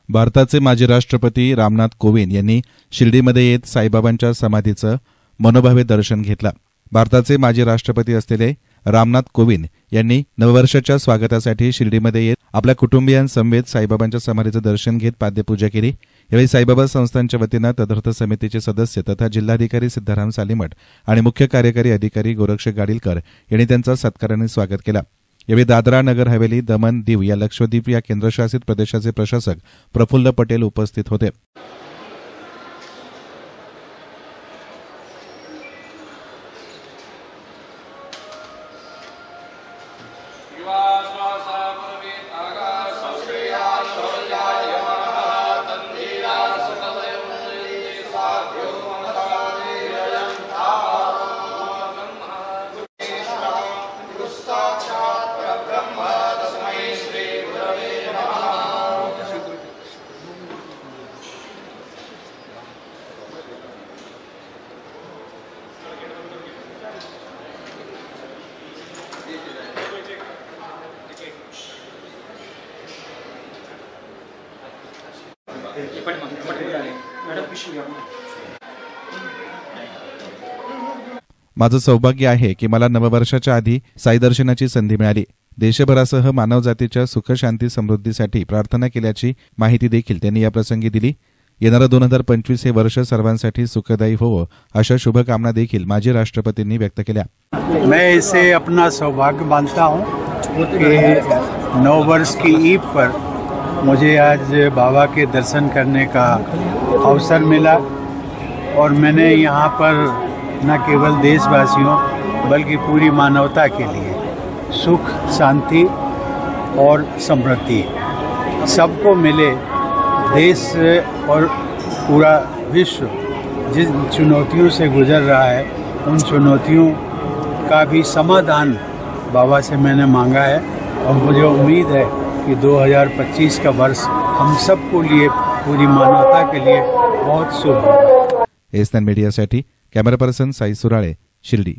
भारताचे माजी राष्ट्रपती रामनाथ कोविंद यांनी शिर्डीमध्ये येत साईबाबांच्या समाधीचं मनोभावे दर्शन घेतलं। भारताचे माजी राष्ट्रपती असलेले रामनाथ कोविंद यांनी नववर्षाच्या स्वागतासाठी शिर्डीमध्ये येत आपल्या कुटुंबियांसमवेत साईबाबांच्या समाधीचं दर्शन घेत पाद्यपूजा केली। यावेळी साईबाबा संस्थांच्या वतीनं तदर्थ समितीचे सदस्य तथा जिल्हाधिकारी सिद्धाराम सालीमठ आणि मुख्य कार्यकारी अधिकारी गोरक्ष गाडीलकर यांनी त्यांचं सत्काराने स्वागत केलं। यावेळी दादरा नगर हवेली दमन दीव या लक्षद्वीप या केंद्रशासित प्रदेशाचे प्रशासक प्रफुल्ल पटेल उपस्थित होते। माझं सौभाग्य आहे की मला नववर्षाच्या आधी साई दर्शनाची संधी मिळाली। देशभरासह मानवजातीच्या सुख शांती समृद्धीसाठी प्रार्थना केल्याची माहिती देखील त्यांनी या प्रसंगी दिली। येणारं 2025 हे वर्ष सर्वांसाठी सुखदायी होवो अशा शुभकामना देखील माजी राष्ट्रपतींनी व्यक्त केल्या। मैं इसे अपना सौभाग्य मानता हूं कि नव वर्ष की ईद पर मुझे आज बाबा के दर्शन करने का अवसर मिला और मैंने यहाँ पर न केवल देशवासियों बल्कि पूरी मानवता के लिए सुख शांति और समृद्धि सबको मिले। देश और पूरा विश्व जिन चुनौतियों से गुजर रहा है उन चुनौतियों का भी समाधान बाबा से मैंने मांगा है और मुझे उम्मीद है कि 2025 का वर्ष हम सबको लिए पूरी मानवता के लिए बहुत शुभ होगा। एसएन मीडियासाठी कॅमेरा पर्सन साई सुराळे, शिर्डी।